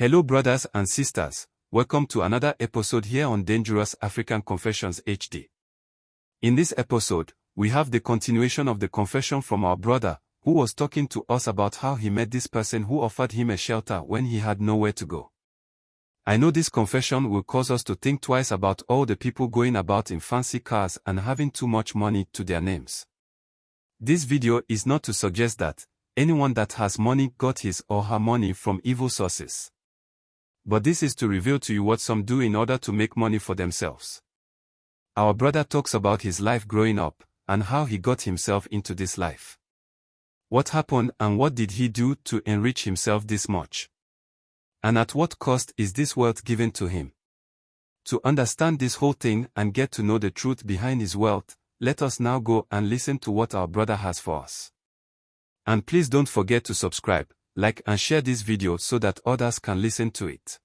Hello brothers and sisters, welcome to another episode here on Dangerous African Confessions HD. In this episode, we have the continuation of the confession from our brother, who was talking to us about how he met this person who offered him a shelter when he had nowhere to go. I know this confession will cause us to think twice about all the people going about in fancy cars and having too much money to their names. This video is not to suggest that anyone that has money got his or her money from evil sources. But this is to reveal to you what some do in order to make money for themselves. Our brother talks about his life growing up, and how he got himself into this life. What happened and what did he do to enrich himself this much? And at what cost is this wealth given to him? To understand this whole thing and get to know the truth behind his wealth, let us now go and listen to what our brother has for us. And please don't forget to subscribe, like and share this video so that others can listen to it.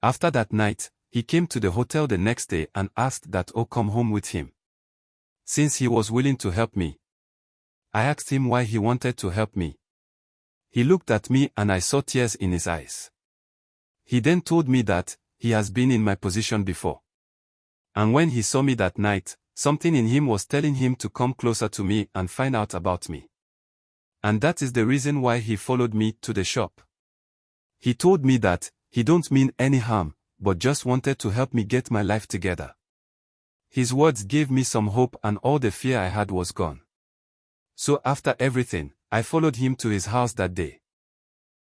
After that night, he came to the hotel the next day and asked that I come home with him. Since he was willing to help me, I asked him why he wanted to help me. He looked at me and I saw tears in his eyes. He then told me that he has been in my position before. And when he saw me that night, something in him was telling him to come closer to me and find out about me. And that is the reason why he followed me to the shop. He told me that he don't mean any harm, but just wanted to help me get my life together. His words gave me some hope and all the fear I had was gone. So after everything, I followed him to his house that day.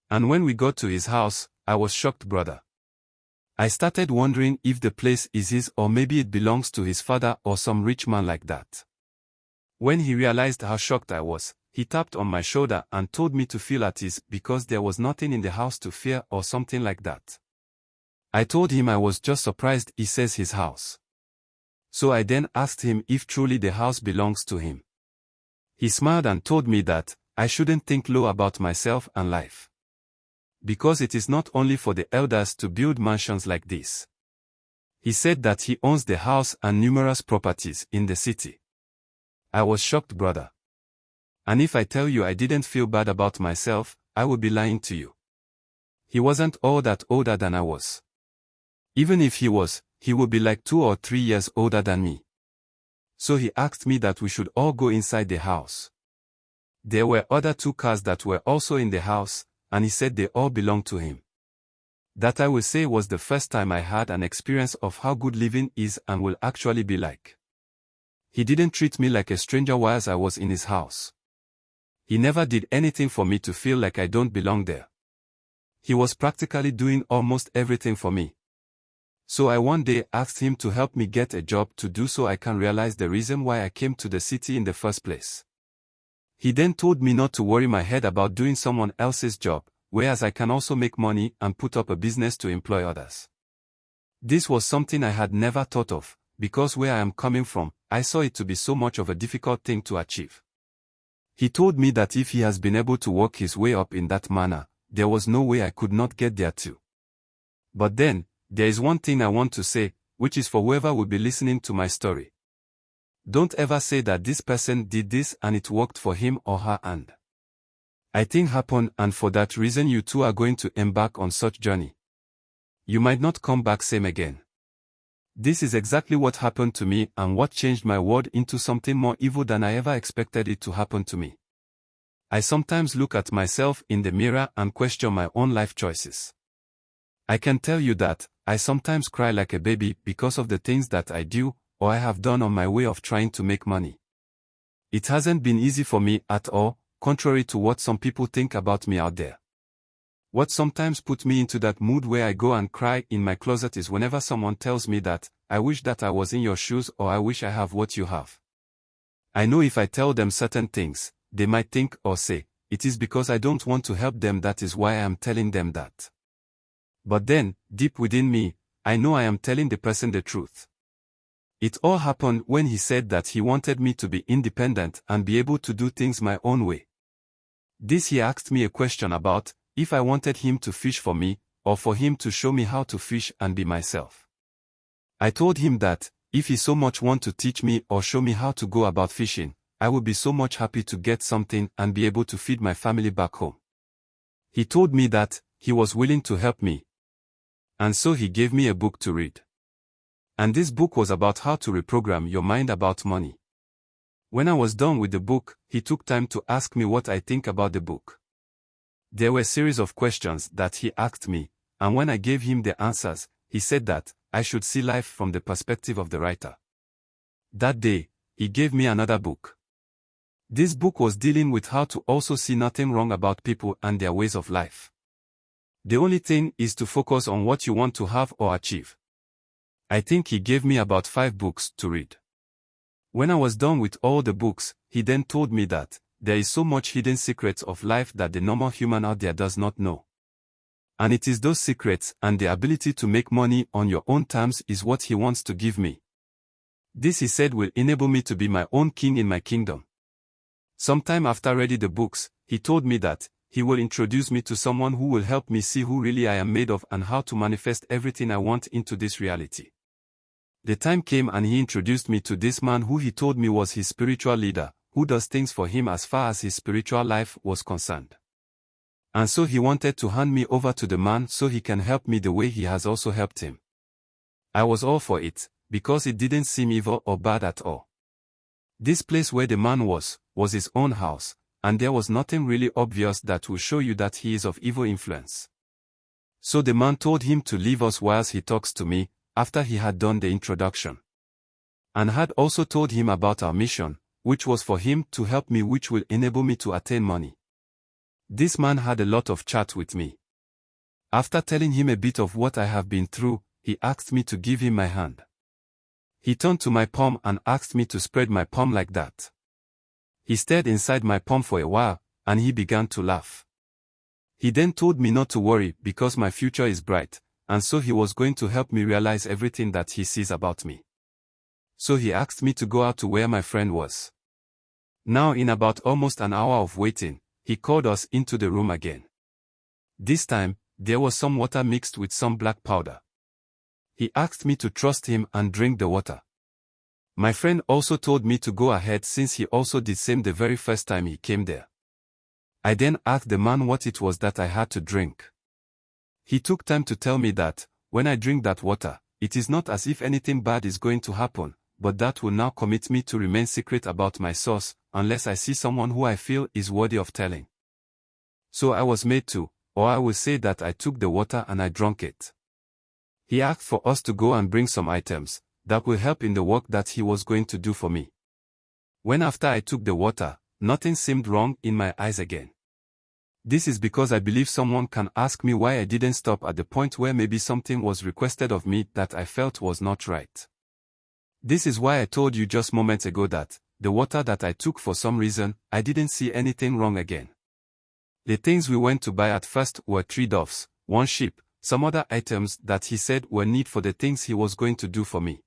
And when we got to his house, I was shocked, brother. I started wondering if the place is his or maybe it belongs to his father or some rich man like that. When he realized how shocked I was, he tapped on my shoulder and told me to feel at ease because there was nothing in the house to fear or something like that. I told him I was just surprised he says his house. So I then asked him if truly the house belongs to him. He smiled and told me that I shouldn't think low about myself and life. Because it is not only for the elders to build mansions like this. He said that he owns the house and numerous properties in the city. I was shocked, brother. And if I tell you I didn't feel bad about myself, I would be lying to you. He wasn't all that older than I was. Even if he was, he would be like 2 or 3 years older than me. So he asked me that we should all go inside the house. There were other 2 cars that were also in the house, and he said they all belonged to him. That I will say was the first time I had an experience of how good living is and will actually be like. He didn't treat me like a stranger whilst I was in his house. He never did anything for me to feel like I don't belong there. He was practically doing almost everything for me. So I one day asked him to help me get a job to do so I can realize the reason why I came to the city in the first place. He then told me not to worry my head about doing someone else's job, whereas I can also make money and put up a business to employ others. This was something I had never thought of, because where I am coming from, I saw it to be so much of a difficult thing to achieve. He told me that if he has been able to work his way up in that manner, there was no way I could not get there too. But then, there is one thing I want to say, which is for whoever will be listening to my story. Don't ever say that this person did this and it worked for him or her and I think happened and for that reason you too are going to embark on such journey. You might not come back same again. This is exactly what happened to me and what changed my world into something more evil than I ever expected it to happen to me. I sometimes look at myself in the mirror and question my own life choices. I can tell you that I sometimes cry like a baby because of the things that I do or I have done on my way of trying to make money. It hasn't been easy for me at all, contrary to what some people think about me out there. What sometimes puts me into that mood where I go and cry in my closet is whenever someone tells me that, I wish that I was in your shoes or I wish I have what you have. I know if I tell them certain things, they might think or say, it is because I don't want to help them, that is why I am telling them that. But then, deep within me, I know I am telling the person the truth. It all happened when he said that he wanted me to be independent and be able to do things my own way. This he asked me a question about, if I wanted him to fish for me, or for him to show me how to fish and be myself. I told him that, if he so much want to teach me or show me how to go about fishing, I would be so much happy to get something and be able to feed my family back home. He told me that he was willing to help me, And so he gave me a book to read. And this book was about how to reprogram your mind about money. When I was done with the book, he took time to ask me what I think about the book. There were a series of questions that he asked me, and when I gave him the answers, he said that I should see life from the perspective of the writer. That day, he gave me another book. This book was dealing with how to also see nothing wrong about people and their ways of life. The only thing is to focus on what you want to have or achieve. I think he gave me about 5 books to read. When I was done with all the books, he then told me that there is so much hidden secrets of life that the normal human out there does not know. And it is those secrets and the ability to make money on your own terms is what he wants to give me. This, he said, will enable me to be my own king in my kingdom. Sometime after reading the books, he told me that he will introduce me to someone who will help me see who really I am made of and how to manifest everything I want into this reality. The time came and he introduced me to this man who he told me was his spiritual leader, who does things for him as far as his spiritual life was concerned. And so he wanted to hand me over to the man so he can help me the way he has also helped him. I was all for it, because it didn't seem evil or bad at all. This place where the man was his own house, and there was nothing really obvious that will show you that he is of evil influence. So the man told him to leave us whilst he talks to me, after he had done the introduction. And had also told him about our mission, which was for him to help me, which will enable me to attain money. This man had a lot of chat with me. After telling him a bit of what I have been through, he asked me to give him my hand. He turned to my palm and asked me to spread my palm like that. He stared inside my palm for a while, and he began to laugh. He then told me not to worry because my future is bright, and so he was going to help me realize everything that he sees about me. So he asked me to go out to where my friend was. Now, in about almost an hour of waiting, he called us into the room again. This time, there was some water mixed with some black powder. He asked me to trust him and drink the water. My friend also told me to go ahead since he also did same the very first time he came there. I then asked the man what it was that I had to drink. He took time to tell me that, when I drink that water, it is not as if anything bad is going to happen, but that will now commit me to remain secret about my source, unless I see someone who I feel is worthy of telling. So I was made to, or I will say that I took the water and I drank it. He asked for us to go and bring some items that will help in the work that he was going to do for me. When after I took the water, nothing seemed wrong in my eyes again. This is because I believe someone can ask me why I didn't stop at the point where maybe something was requested of me that I felt was not right. This is why I told you just moments ago that, the water that I took for some reason, I didn't see anything wrong again. The things we went to buy at first were 3 doves, 1 sheep, some other items that he said were need for the things he was going to do for me.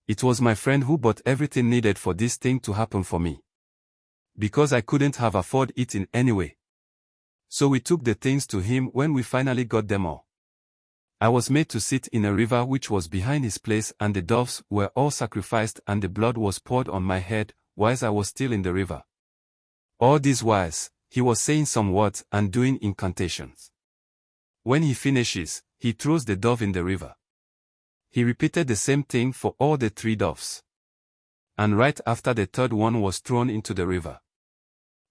It was my friend who bought everything needed for this thing to happen for me. Because I couldn't have afforded it in any way. So we took the things to him when we finally got them all. I was made to sit in a river which was behind his place, and the doves were all sacrificed and the blood was poured on my head, whilst I was still in the river. All these whiles, he was saying some words and doing incantations. When he finishes, he throws the dove in the river. He repeated the same thing for all the 3 doves. And right after the 3rd one was thrown into the river,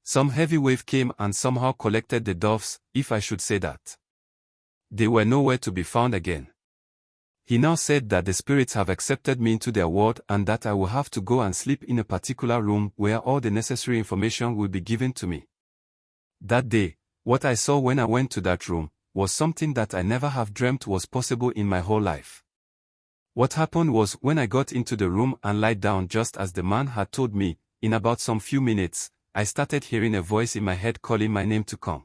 some heavy wave came and somehow collected the doves, if I should say that. They were nowhere to be found again. He now said that the spirits have accepted me into their world and that I will have to go and sleep in a particular room where all the necessary information will be given to me. That day, what I saw when I went to that room was something that I never have dreamt was possible in my whole life. What happened was when I got into the room and lied down just as the man had told me, in about some few minutes, I started hearing a voice in my head calling my name to come.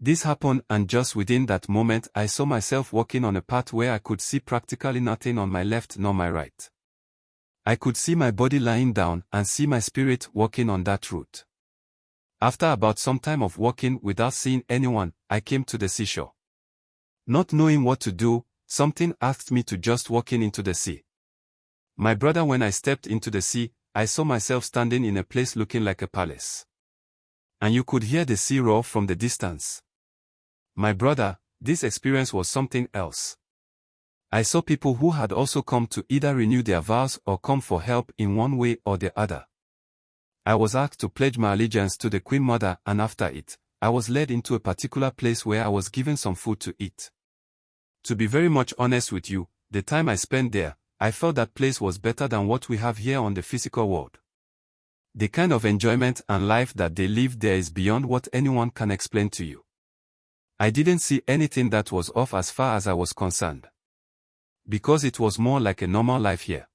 This happened and just within that moment I saw myself walking on a path where I could see practically nothing on my left nor my right. I could see my body lying down and see my spirit walking on that route. After about some time of walking without seeing anyone, I came to the seashore. Not knowing what to do, something asked me to just walk into the sea. My brother, when I stepped into the sea, I saw myself standing in a place looking like a palace. And you could hear the sea roar from the distance. My brother, this experience was something else. I saw people who had also come to either renew their vows or come for help in one way or the other. I was asked to pledge my allegiance to the Queen Mother, and after it, I was led into a particular place where I was given some food to eat. To be very much honest with you, the time I spent there, I felt that place was better than what we have here on the physical world. The kind of enjoyment and life that they live there is beyond what anyone can explain to you. I didn't see anything that was off as far as I was concerned. Because it was more like a normal life here.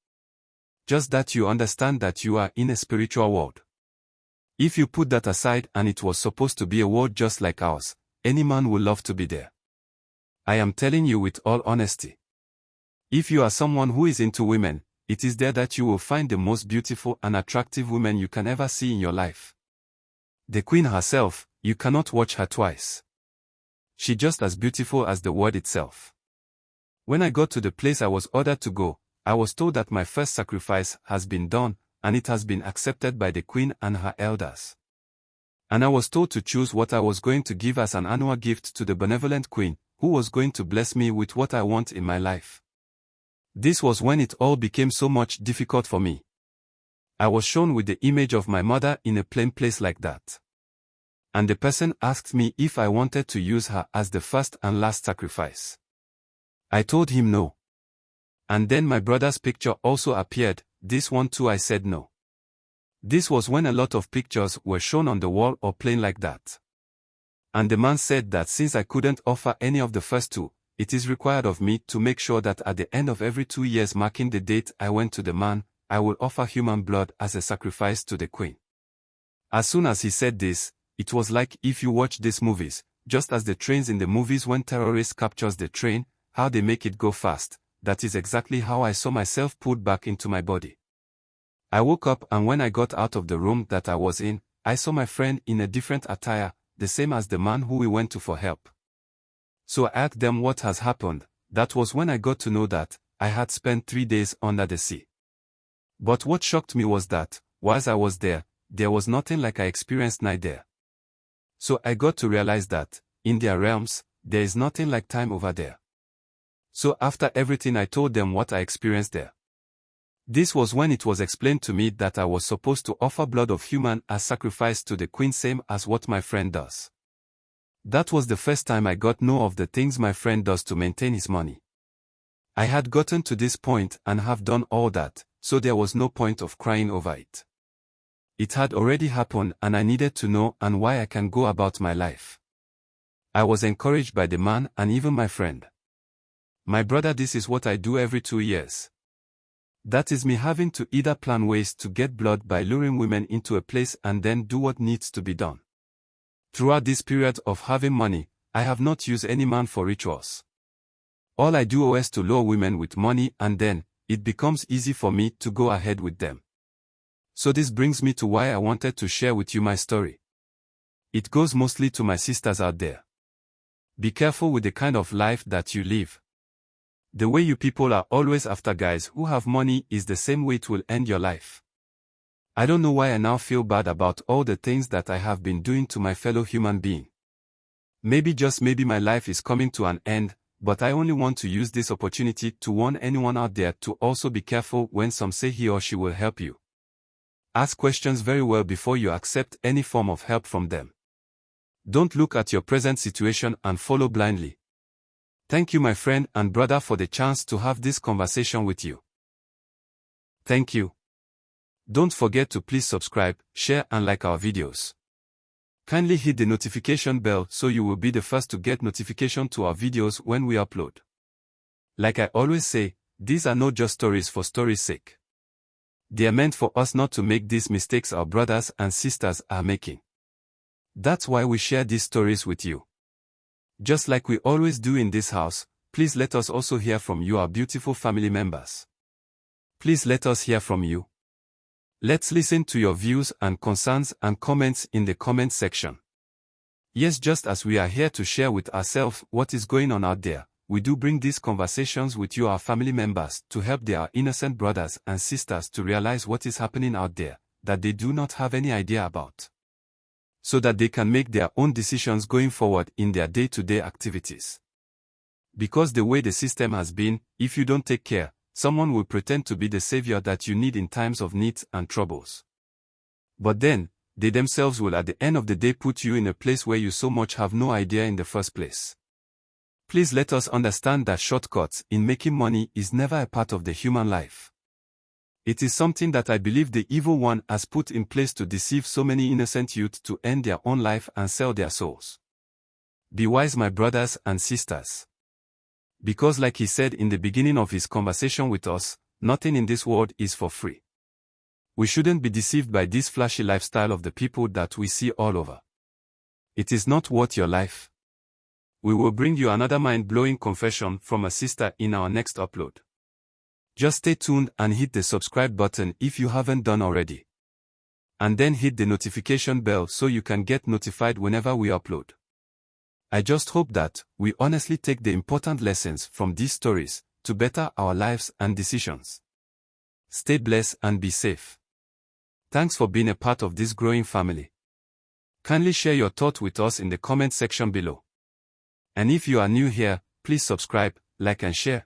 Just that you understand that you are in a spiritual world. If you put that aside and it was supposed to be a world just like ours, any man would love to be there. I am telling you with all honesty. If you are someone who is into women, it is there that you will find the most beautiful and attractive women you can ever see in your life. The Queen herself, you cannot watch her twice. She's just as beautiful as the word itself. When I got to the place I was ordered to go, I was told that my first sacrifice has been done, and it has been accepted by the Queen and her elders. And I was told to choose what I was going to give as an annual gift to the benevolent Queen, who was going to bless me with what I want in my life. This was when it all became so much difficult for me. I was shown with the image of my mother in a plain place like that. And the person asked me if I wanted to use her as the first and last sacrifice. I told him no. And then my brother's picture also appeared, this one too I said no. This was when a lot of pictures were shown on the wall or plain like that. And the man said that since I couldn't offer any of the first two, it is required of me to make sure that at the end of every 2 years marking the date I went to the man, I will offer human blood as a sacrifice to the Queen. As soon as he said this, it was like if you watch these movies, just as the trains in the movies when terrorists captures the train, how they make it go fast, that is exactly how I saw myself put back into my body. I woke up and when I got out of the room that I was in, I saw my friend in a different attire, the same as the man who we went to for help. So I asked them what has happened. That was when I got to know that I had spent 3 days under the sea. But what shocked me was that, whilst I was there was nothing like I experienced night there. So I got to realize that, in their realms, there is nothing like time over there. So after everything I told them what I experienced there. This was when it was explained to me that I was supposed to offer blood of human as sacrifice to the Queen, same as what my friend does. That was the first time I got know of the things my friend does to maintain his money. I had gotten to this point and have done all that, so there was no point of crying over it. It had already happened and I needed to know and why I can go about my life. I was encouraged by the man and even my friend. My brother, this is what I do every 2 years. That is me having to either plan ways to get blood by luring women into a place and then do what needs to be done. Throughout this period of having money, I have not used any man for rituals. All I do is to lure women with money and then, it becomes easy for me to go ahead with them. So this brings me to why I wanted to share with you my story. It goes mostly to my sisters out there. Be careful with the kind of life that you live. The way you people are always after guys who have money is the same way it will end your life. I don't know why I now feel bad about all the things that I have been doing to my fellow human being. Maybe just maybe my life is coming to an end, but I only want to use this opportunity to warn anyone out there to also be careful when some say he or she will help you. Ask questions very well before you accept any form of help from them. Don't look at your present situation and follow blindly. Thank you, my friend and brother, for the chance to have this conversation with you. Thank you. Don't forget to please subscribe, share and like our videos. Kindly hit the notification bell so you will be the first to get notification to our videos when we upload. Like I always say, these are not just stories for story's sake. They are meant for us not to make these mistakes our brothers and sisters are making. That's why we share these stories with you. Just like we always do in this house, please let us also hear from you, our beautiful family members. Please let us hear from you. Let's listen to your views and concerns and comments in the comment section. Yes, just as we are here to share with ourselves what is going on out there, we do bring these conversations with you, our family members, to help their innocent brothers and sisters to realize what is happening out there, that they do not have any idea about, so that they can make their own decisions going forward in their day-to-day activities. Because the way the system has been, if you don't take care, someone will pretend to be the savior that you need in times of need and troubles. But then, they themselves will at the end of the day put you in a place where you so much have no idea in the first place. Please let us understand that shortcuts in making money is never a part of the human life. It is something that I believe the evil one has put in place to deceive so many innocent youth to end their own life and sell their souls. Be wise, my brothers and sisters. Because like he said in the beginning of his conversation with us, nothing in this world is for free. We shouldn't be deceived by this flashy lifestyle of the people that we see all over. It is not worth your life. We will bring you another mind-blowing confession from a sister in our next upload. Just stay tuned and hit the subscribe button if you haven't done already. And then hit the notification bell so you can get notified whenever we upload. I just hope that we honestly take the important lessons from these stories to better our lives and decisions. Stay blessed and be safe. Thanks for being a part of this growing family. Kindly share your thoughts with us in the comment section below. And if you are new here, please subscribe, like and share.